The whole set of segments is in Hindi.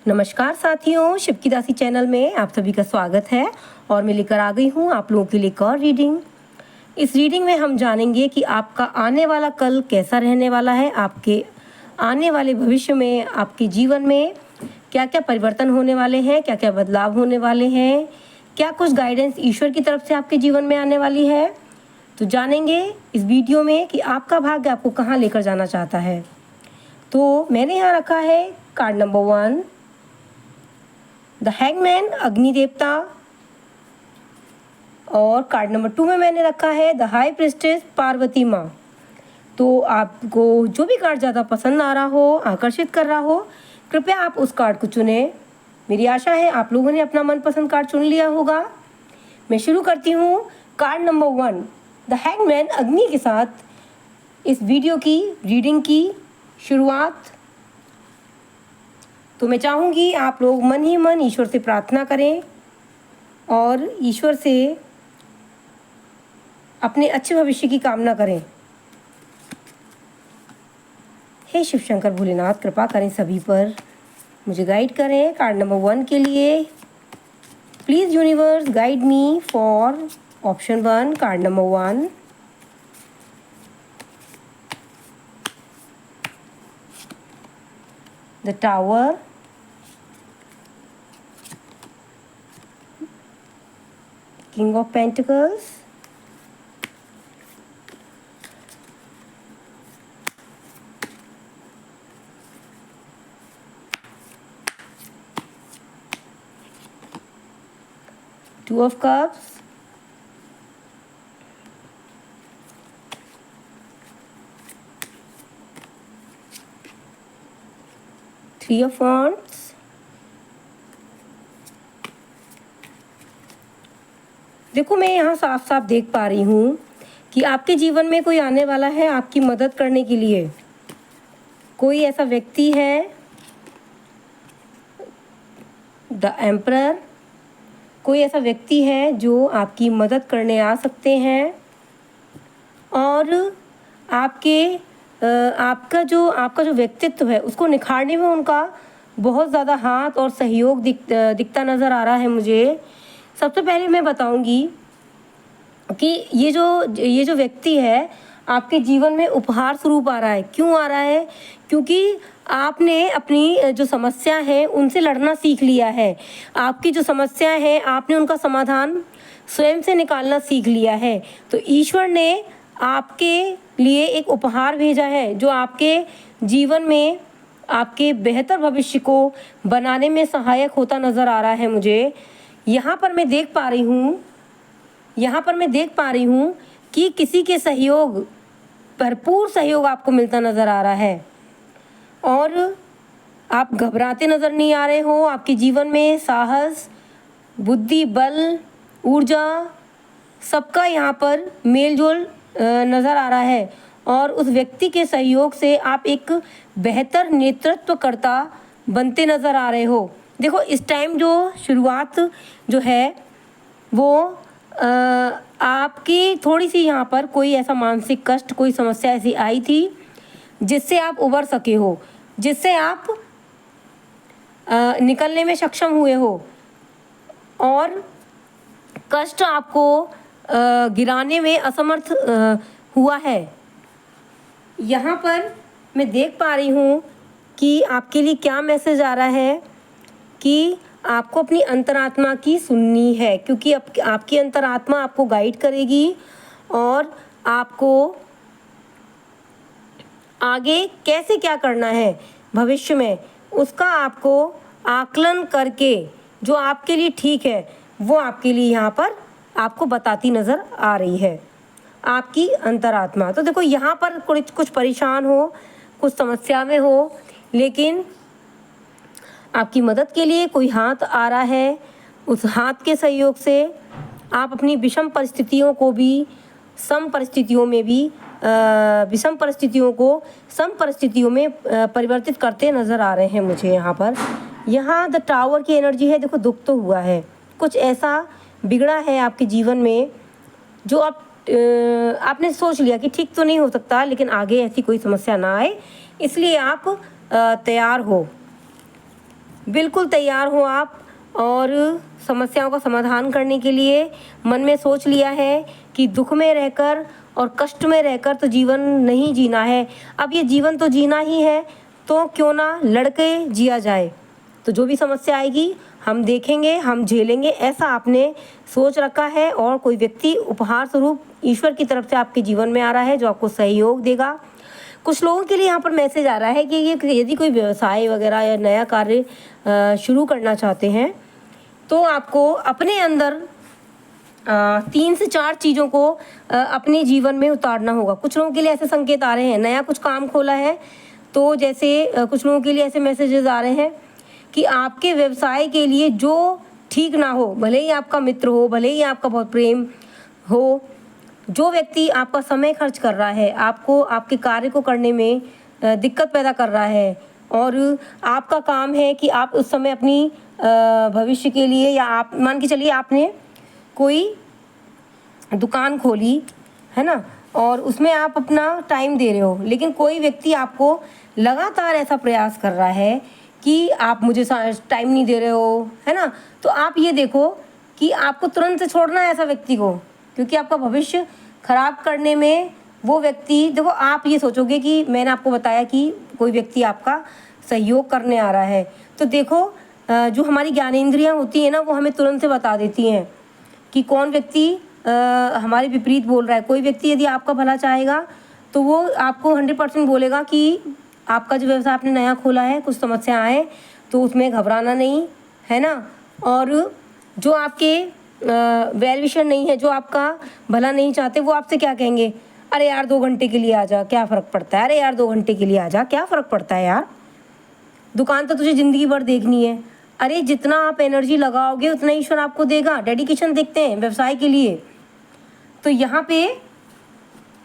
नमस्कार साथियों, शिव की दासी चैनल में आप सभी का स्वागत है और मैं लेकर आ गई हूँ आप लोगों के लिए एक और रीडिंग। इस रीडिंग में हम जानेंगे कि आपका आने वाला कल कैसा रहने वाला है, आपके आने वाले भविष्य में आपके जीवन में क्या क्या परिवर्तन होने वाले हैं, क्या क्या बदलाव होने वाले हैं, क्या कुछ गाइडेंस ईश्वर की तरफ से आपके जीवन में आने वाली है। तो जानेंगे इस वीडियो में कि आपका भाग्य आपको कहाँ लेकर जाना चाहता है। तो मैंने यहाँ रखा है कार्ड नंबर 1 द हैंगमैन, अग्नि देवता, और कार्ड नंबर 2 में मैंने रखा है द हाई प्रिस्टेस, पार्वती माँ। तो आपको जो भी कार्ड ज़्यादा पसंद आ रहा हो, आकर्षित कर रहा हो, कृपया आप उस कार्ड को चुनें। मेरी आशा है आप लोगों ने अपना मनपसंद कार्ड चुन लिया होगा। मैं शुरू करती हूँ कार्ड नंबर 1 द हैंगमैन, अग्नि के साथ इस वीडियो की रीडिंग की शुरुआत। तो मैं चाहूँगी आप लोग मन ही मन ईश्वर से प्रार्थना करें और ईश्वर से अपने अच्छे भविष्य की कामना करें। हे शिव शंकर भोलेनाथ, कृपा करें सभी पर, मुझे गाइड करें। कार्ड नंबर 1 के लिए please universe guide me for option 1, card number 1। The tower, king of pentacles, two of cups, three of wands, देखो मैं यहाँ साफ साफ देख पा रही हूँ कि आपके जीवन में कोई आने वाला है आपकी मदद करने के लिए। कोई ऐसा व्यक्ति है, द एम्परर, कोई ऐसा व्यक्ति है जो आपकी मदद करने आ सकते हैं और आपका जो व्यक्तित्व है उसको निखारने में उनका बहुत ज़्यादा हाथ और सहयोग दिखता नज़र आ रहा है मुझे। सबसे पहले मैं बताऊंगी कि ये जो व्यक्ति है आपके जीवन में उपहार स्वरूप आ रहा है। क्यों आ रहा है? क्योंकि आपने अपनी जो समस्या है उनसे लड़ना सीख लिया है। आपकी जो समस्या है आपने उनका समाधान स्वयं से निकालना सीख लिया है। तो ईश्वर ने आपके लिए एक उपहार भेजा है जो आपके जीवन में आपके बेहतर भविष्य को बनाने में सहायक होता नज़र आ रहा है मुझे। यहाँ पर मैं देख पा रही हूँ कि किसी के सहयोग, भरपूर सहयोग आपको मिलता नज़र आ रहा है और आप घबराते नज़र नहीं आ रहे हो। आपके जीवन में साहस, बुद्धि, बल, ऊर्जा सबका यहाँ पर मेलजोल नज़र आ रहा है और उस व्यक्ति के सहयोग से आप एक बेहतर नेतृत्वकर्ता बनते नज़र आ रहे हो। देखो इस टाइम जो शुरुआत जो है वो आपकी थोड़ी सी यहाँ पर कोई ऐसा मानसिक कष्ट, कोई समस्या ऐसी आई थी जिससे आप उबर सके हो, जिससे आप निकलने में सक्षम हुए हो और कष्ट आपको गिराने में असमर्थ हुआ है। यहाँ पर मैं देख पा रही हूँ कि आपके लिए क्या मैसेज आ रहा है कि आपको अपनी अंतरात्मा की सुननी है, क्योंकि आपकी अंतरात्मा आपको गाइड करेगी और आपको आगे कैसे क्या करना है भविष्य में उसका आपको आकलन करके जो आपके लिए ठीक है वो आपके लिए यहाँ पर आपको बताती नज़र आ रही है आपकी अंतरात्मा। तो देखो यहाँ पर कुछ परेशान हो, कुछ समस्या में हो, लेकिन आपकी मदद के लिए कोई हाथ आ रहा है। उस हाथ के सहयोग से आप अपनी विषम परिस्थितियों को भी सम परिस्थितियों में परिवर्तित करते नज़र आ रहे हैं मुझे। यहाँ द टावर की एनर्जी है। देखो दुख तो हुआ है, कुछ ऐसा बिगड़ा है आपके जीवन में जो आपने सोच लिया कि ठीक तो नहीं हो सकता, लेकिन आगे ऐसी कोई समस्या ना आए इसलिए आप तैयार हो। बिल्कुल तैयार हो आप और समस्याओं का समाधान करने के लिए मन में सोच लिया है कि दुख में रहकर और कष्ट में रहकर तो जीवन नहीं जीना है। अब ये जीवन तो जीना ही है, तो क्यों ना लड़के जिया जाए। तो जो भी समस्या आएगी हम देखेंगे, हम झेलेंगे, ऐसा आपने सोच रखा है। और कोई व्यक्ति उपहार स्वरूप ईश्वर की तरफ से आपके जीवन में आ रहा है जो आपको सहयोग देगा। कुछ लोगों के लिए यहाँ पर मैसेज आ रहा है कि ये यदि कोई व्यवसाय वगैरह या नया कार्य शुरू करना चाहते हैं तो आपको अपने अंदर 3 से 4 चीज़ों को अपने जीवन में उतारना होगा। कुछ लोगों के लिए ऐसे संकेत आ रहे हैं, नया कुछ काम खोला है तो जैसे कुछ लोगों के लिए ऐसे मैसेजेस आ रहे हैं कि आपके व्यवसाय के लिए जो ठीक ना हो, भले ही आपका मित्र हो, भले ही आपका बहुत प्रेम हो, जो व्यक्ति आपका समय खर्च कर रहा है, आपको आपके कार्य को करने में दिक्कत पैदा कर रहा है और आपका काम है कि आप उस समय अपनी भविष्य के लिए, या आप मान के चलिए आपने कोई दुकान खोली है ना और उसमें आप अपना टाइम दे रहे हो, लेकिन कोई व्यक्ति आपको लगातार ऐसा प्रयास कर रहा है कि आप मुझे टाइम नहीं दे रहे हो, है ना। तो आप ये देखो कि आपको तुरंत से छोड़ना है ऐसा व्यक्ति को, क्योंकि आपका भविष्य खराब करने में वो व्यक्ति, देखो आप ये सोचोगे कि मैंने आपको बताया कि कोई व्यक्ति आपका सहयोग करने आ रहा है, तो देखो जो हमारी ज्ञानेंद्रियाँ होती हैं ना वो हमें तुरंत से बता देती हैं कि कौन व्यक्ति हमारे विपरीत बोल रहा है। कोई व्यक्ति यदि आपका भला चाहेगा तो वो आपको 100% बोलेगा कि आपका जो व्यवसाय आपने नया खोला है कुछ समस्या आए तो उसमें घबराना नहीं, है ना। और जो आपके वेल विशर नहीं है, जो आपका भला नहीं चाहते, वो आपसे क्या कहेंगे, अरे यार 2 घंटे के लिए आ जा, क्या फ़र्क पड़ता है, अरे यार 2 घंटे के लिए आ जा, क्या फ़र्क पड़ता है यार, दुकान तो तुझे ज़िंदगी भर देखनी है। अरे जितना आप एनर्जी लगाओगे उतना ईश्वर आपको देगा। डेडिकेशन देखते हैं व्यवसाय के लिए। तो यहाँ पे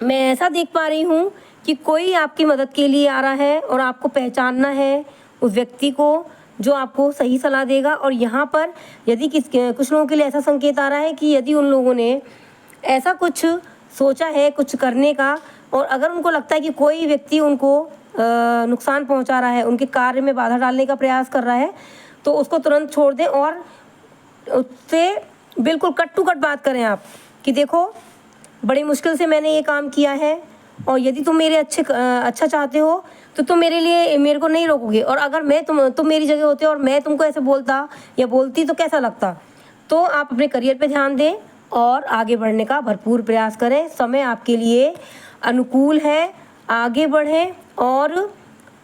मैं ऐसा देख पा रही हूँ कि कोई आपकी मदद के लिए आ रहा है और आपको पहचानना है उस व्यक्ति को जो आपको सही सलाह देगा। और यहाँ पर यदि कुछ लोगों के लिए ऐसा संकेत आ रहा है कि यदि उन लोगों ने ऐसा कुछ सोचा है कुछ करने का, और अगर उनको लगता है कि कोई व्यक्ति उनको नुकसान पहुँचा रहा है, उनके कार्य में बाधा डालने का प्रयास कर रहा है, तो उसको तुरंत छोड़ दें और उससे बिल्कुल कट टू कट बात करें आप कि देखो बड़ी मुश्किल से मैंने ये काम किया है और यदि तुम मेरे अच्छा चाहते हो तो तुम मेरे को नहीं रोकोगे, और अगर मैं तुम मेरी जगह होते और मैं तुमको ऐसे बोलता या बोलती तो कैसा लगता। तो आप अपने करियर पे ध्यान दें और आगे बढ़ने का भरपूर प्रयास करें। समय आपके लिए अनुकूल है, आगे बढ़ें और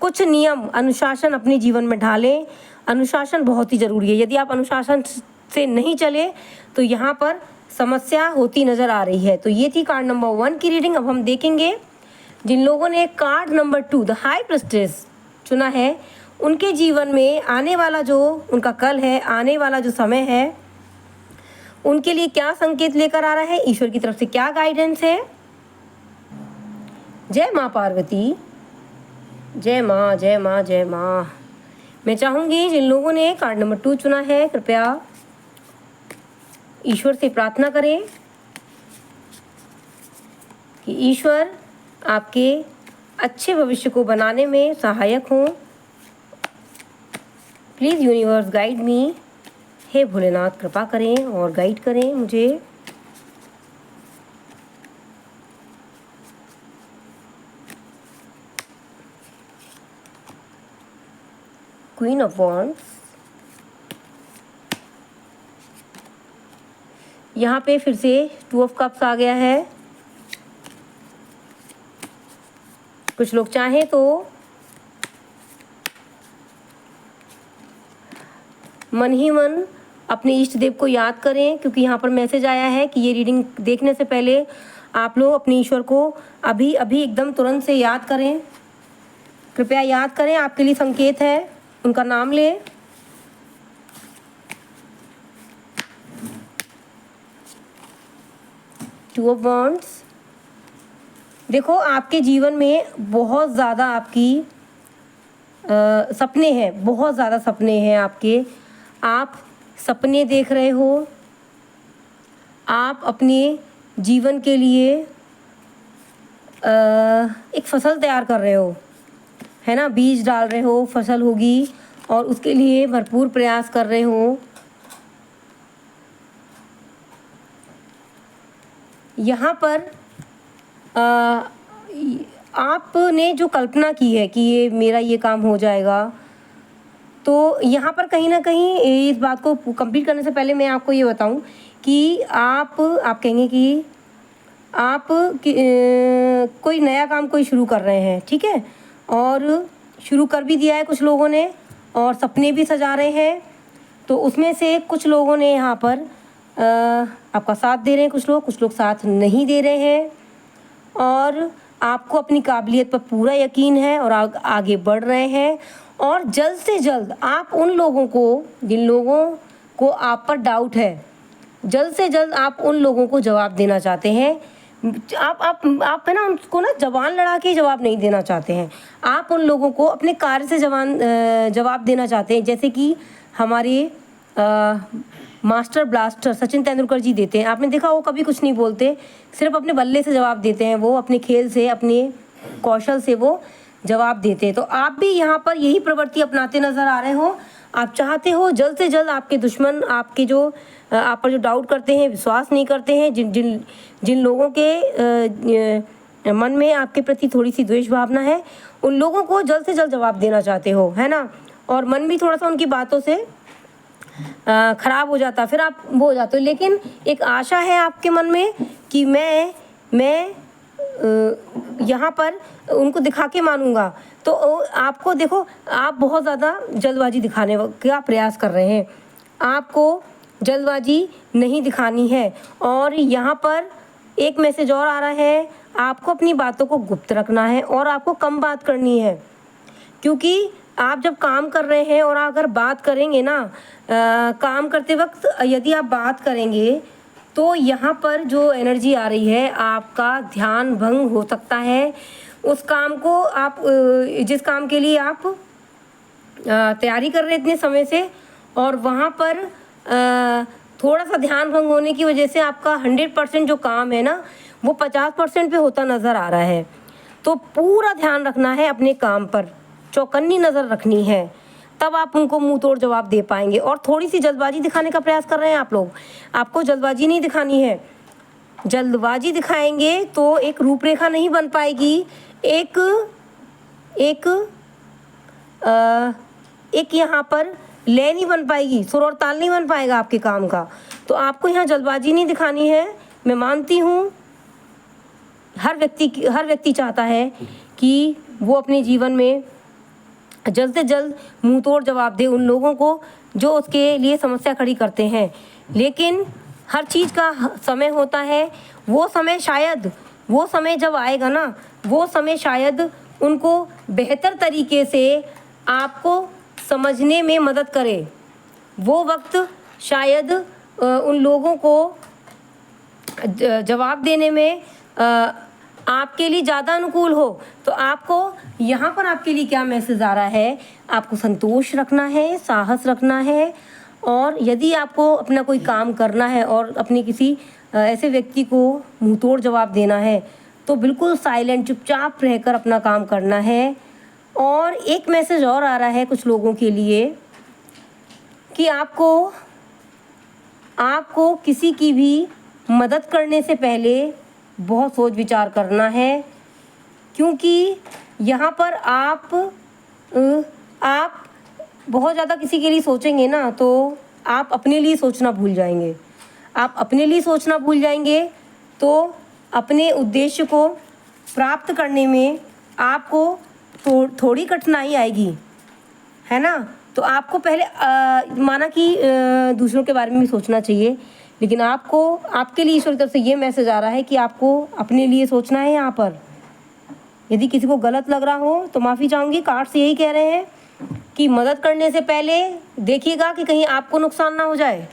कुछ नियम अनुशासन अपने जीवन में ढालें। अनुशासन बहुत ही ज़रूरी है। यदि आप अनुशासन से नहीं चले तो यहाँ पर समस्या होती नज़र आ रही है। तो ये थी कार्ड नंबर 1 की रीडिंग। अब हम देखेंगे जिन लोगों ने card number 2 the high priestess चुना है, उनके जीवन में आने वाला जो उनका कल है, आने वाला जो समय है, उनके लिए क्या संकेत लेकर आ रहा है, ईश्वर की तरफ से क्या गाइडेंस है। जय माँ पार्वती, जय माँ, जय माँ, जय माँ। मैं चाहूँगी जिन लोगों ने कार्ड नंबर 2 चुना है कृपया ईश्वर से प्रार्थना करें कि ईश्वर आपके अच्छे भविष्य को बनाने में सहायक हों। Please universe guide me. हे भोलेनाथ कृपा करें और गाइड करें मुझे। क्वीन ऑफ वॉन्ड्स, यहाँ पे फिर से 2 ऑफ कप्स आ गया है। कुछ लोग चाहें तो मन ही मन अपने इष्ट देव को याद करें, क्योंकि यहाँ पर मैसेज आया है कि ये रीडिंग देखने से पहले आप लोग अपने ईश्वर को अभी अभी एकदम तुरंत से याद करें। कृपया याद करें, आपके लिए संकेत है, उनका नाम लें। टू ऑफ वॉन्ड्स, देखो आपके जीवन में बहुत ज़्यादा आपकी सपने हैं, बहुत ज़्यादा सपने हैं आपके। आप सपने देख रहे हो, आप अपने जीवन के लिए एक फसल तैयार कर रहे हो, है ना, बीज डाल रहे हो, फसल होगी और उसके लिए भरपूर प्रयास कर रहे हो। यहाँ पर आपने जो कल्पना की है कि ये मेरा ये काम हो जाएगा, तो यहाँ पर कहीं ना कहीं इस बात को कंप्लीट करने से पहले मैं आपको ये बताऊं कि आप कहेंगे कि आप कोई नया काम कोई शुरू कर रहे हैं, ठीक है, और शुरू कर भी दिया है कुछ लोगों ने और सपने भी सजा रहे हैं। तो उसमें से कुछ लोगों ने यहाँ पर आपका साथ दे रहे हैं, कुछ लोग साथ नहीं दे रहे हैं, और आपको अपनी काबिलियत पर पूरा यकीन है और आगे बढ़ रहे हैं। और जल्द से जल्द आप उन लोगों को, जिन लोगों को आप पर डाउट है, जल्द से जल्द आप उन लोगों को जवाब देना चाहते हैं। आप है ना, उनको ना जबान लड़ा के जवाब नहीं देना चाहते हैं। आप उन लोगों को अपने कार्य से जवाब देना चाहते हैं, जैसे कि हमारे मास्टर ब्लास्टर सचिन तेंदुलकर जी देते हैं। आपने देखा वो कभी कुछ नहीं बोलते, सिर्फ अपने बल्ले से जवाब देते हैं, वो अपने खेल से, अपने कौशल से वो जवाब देते हैं। तो आप भी यहाँ पर यही प्रवृत्ति अपनाते नज़र आ रहे हो। आप चाहते हो जल्द से जल्द आपके दुश्मन, आपके जो आप पर जो डाउट करते हैं, विश्वास नहीं करते हैं, जिन लोगों के मन में आपके प्रति थोड़ी सी द्वेष भावना है, उन लोगों को जल्द से जल्द जवाब देना चाहते हो, है ना। और मन भी थोड़ा सा उनकी बातों से ख़राब हो जाता, फिर आप वो हो जाते हो। लेकिन एक आशा है आपके मन में कि मैं यहाँ पर उनको दिखा के मानूंगा। तो आपको देखो, आप बहुत ज़्यादा जल्दबाजी दिखाने का प्रयास कर रहे हैं। आपको जल्दबाजी नहीं दिखानी है। और यहाँ पर एक मैसेज और आ रहा है, आपको अपनी बातों को गुप्त रखना है और आपको कम बात करनी है, क्योंकि आप जब काम कर रहे हैं और अगर बात करेंगे ना, काम करते वक्त यदि आप बात करेंगे तो यहाँ पर जो एनर्जी आ रही है, आपका ध्यान भंग हो सकता है। उस काम को आप जिस काम के लिए आप तैयारी कर रहे हैं इतने समय से, और वहाँ पर थोड़ा सा ध्यान भंग होने की वजह से आपका 100% जो काम है ना, वो 50% पे होता नज़र आ रहा है। तो पूरा ध्यान रखना है अपने काम पर, चौकन्नी नज़र रखनी है, तब आप उनको मुंह तोड़ जवाब दे पाएंगे। और थोड़ी सी जल्दबाजी दिखाने का प्रयास कर रहे हैं आप लोग, आपको जल्दबाजी नहीं दिखानी है। जल्दबाजी दिखाएंगे तो एक रूपरेखा नहीं बन पाएगी, एक यहाँ पर लय नहीं बन पाएगी, सुर और ताल नहीं बन पाएगा आपके काम का। तो आपको यहाँ जल्दबाजी नहीं दिखानी है। मैं मानती हूँ हर व्यक्ति चाहता है कि वो अपने जीवन में जल्द से जल्द मुंह तोड़ जवाब दे उन लोगों को जो उसके लिए समस्या खड़ी करते हैं। लेकिन हर चीज़ का समय होता है। वो समय जब आएगा ना, वो समय शायद उनको बेहतर तरीके से आपको समझने में मदद करे। वो वक्त शायद उन लोगों को जवाब देने में आपके लिए ज़्यादा अनुकूल हो। तो आपको यहाँ पर आपके लिए क्या मैसेज आ रहा है, आपको संतोष रखना है, साहस रखना है। और यदि आपको अपना कोई काम करना है और अपने किसी ऐसे व्यक्ति को मुंह तोड़ जवाब देना है, तो बिल्कुल साइलेंट, चुपचाप रहकर अपना काम करना है। और एक मैसेज और आ रहा है कुछ लोगों के लिए कि आपको किसी की भी मदद करने से पहले बहुत सोच विचार करना है, क्योंकि यहाँ पर आप बहुत ज़्यादा किसी के लिए सोचेंगे ना, तो आप अपने लिए सोचना भूल जाएंगे। आप अपने लिए सोचना भूल जाएंगे तो अपने उद्देश्य को प्राप्त करने में आपको थोड़ी कठिनाई आएगी, है ना। तो आपको पहले माना कि दूसरों के बारे में भी सोचना चाहिए, लेकिन आपको, आपके लिए ईश्वर की तरफ से ये मैसेज आ रहा है कि आपको अपने लिए सोचना है। यहाँ पर यदि किसी को गलत लग रहा हो तो माफ़ी चाहूँगी। कार्ड से यही कह रहे हैं कि मदद करने से पहले देखिएगा कि कहीं आपको नुकसान ना हो जाए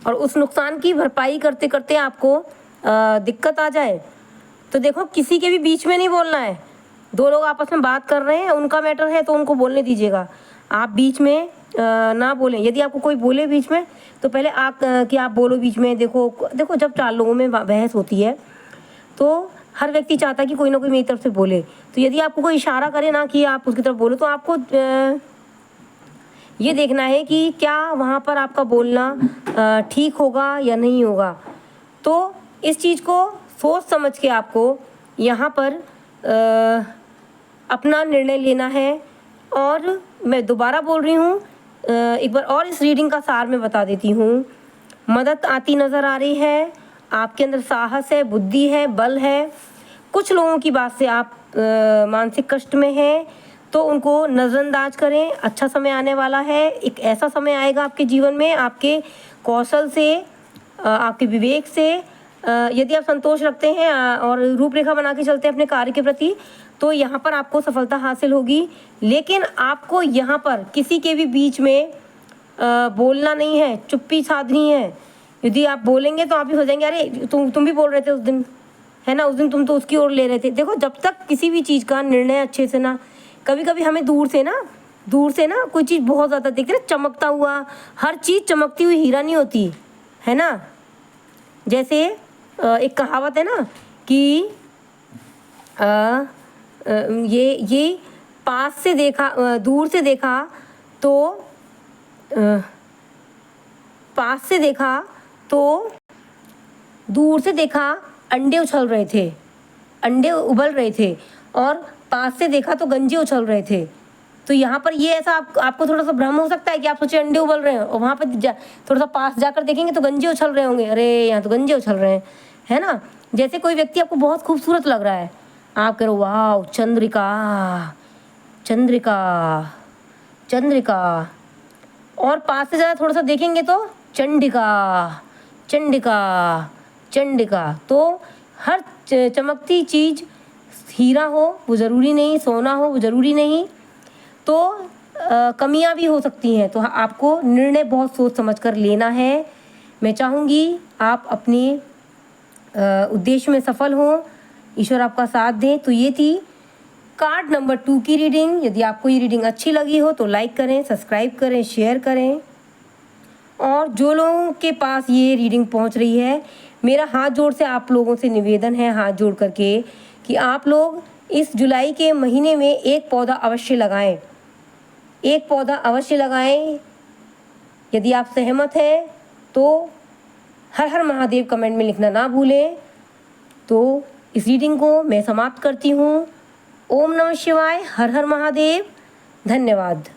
और उस नुकसान की भरपाई करते करते आपको दिक्कत आ जाए। तो देखो, किसी के भी बीच में नहीं बोलना है। दो लोग आपस में बात कर रहे हैं, उनका मैटर है तो उनको बोलने दीजिएगा, आप बीच में ना बोलें। यदि आपको कोई बोले बीच में तो पहले आप बोलो बीच में। देखो जब चार लोगों में बहस होती है तो हर व्यक्ति चाहता है कि कोई ना कोई मेरी तरफ से बोले। तो यदि आपको कोई इशारा करे ना कि आप उसकी तरफ बोलो, तो आपको ये देखना है कि क्या वहाँ पर आपका बोलना ठीक होगा या नहीं होगा। तो इस चीज़ को सोच समझ के आपको यहाँ पर अपना निर्णय लेना है। और मैं दोबारा बोल रही हूँ, एक बार और इस रीडिंग का सार मैं बता देती हूँ। मदद आती नज़र आ रही है, आपके अंदर साहस है, बुद्धि है, बल है। कुछ लोगों की बात से आप मानसिक कष्ट में हैं, तो उनको नज़रअंदाज करें। अच्छा समय आने वाला है, एक ऐसा समय आएगा आपके जीवन में, आपके कौशल से, आपके विवेक से यदि आप संतोष रखते हैं और रूपरेखा बना के चलते हैं अपने कार्य के प्रति, तो यहाँ पर आपको सफलता हासिल होगी। लेकिन आपको यहाँ पर किसी के भी बीच में बोलना नहीं है, चुप्पी साधनी है। यदि आप बोलेंगे तो आप भी हो जाएंगे, अरे तुम भी बोल रहे थे उस दिन, है ना, उस दिन तुम तो उसकी ओर ले रहे थे। देखो, जब तक किसी भी चीज़ का निर्णय अच्छे से ना, कभी कभी हमें दूर से ना कोई चीज़ बहुत ज़्यादा देखते ना, चमकता हुआ, हर चीज़ चमकती हुई हीरा नहीं होती, है ना। जैसे एक कहावत है ना कि ये पास से देखा, दूर से देखा तो पास से देखा तो दूर से देखा अंडे उछल रहे थे, अंडे उबल रहे थे, और पास से देखा तो गंजे उछल रहे थे। तो यहाँ पर ये ऐसा आपको थोड़ा सा भ्रम हो सकता है कि आप सोचे अंडे उबल रहे हैं, और वहाँ पर थोड़ा सा पास जाकर देखेंगे तो गंजे उछल रहे होंगे, अरे यहाँ तो गंजे उछल रहे हैं, है ना। जैसे कोई व्यक्ति आपको बहुत खूबसूरत लग रहा है, आप कह रहे हो वाह चंद्रिका चंद्रिका चंद्रिका, और पास से ज़्यादा थोड़ा सा देखेंगे तो चंडिका चंडिका चंडिका। तो हर चमकती चीज़ हीरा हो वो ज़रूरी नहीं, सोना हो वो ज़रूरी नहीं, तो कमियां भी हो सकती हैं। तो आपको निर्णय बहुत सोच समझ कर लेना है। मैं चाहूँगी आप अपने उद्देश्य में सफल हों, ईश्वर आपका साथ दें। तो ये थी कार्ड नंबर 2 की रीडिंग। यदि आपको ये रीडिंग अच्छी लगी हो तो लाइक करें, सब्सक्राइब करें, शेयर करें। और जो लोगों के पास ये रीडिंग पहुंच रही है, मेरा हाथ जोड़ से आप लोगों से निवेदन है, हाथ जोड़ करके, कि आप लोग इस जुलाई के महीने में एक पौधा अवश्य लगाएं, एक पौधा अवश्य लगाएं। यदि आप सहमत हैं तो हर हर महादेव कमेंट में लिखना ना भूलें। तो इस रीडिंग को मैं समाप्त करती हूँ। ओम नमः शिवाय, हर हर महादेव। धन्यवाद।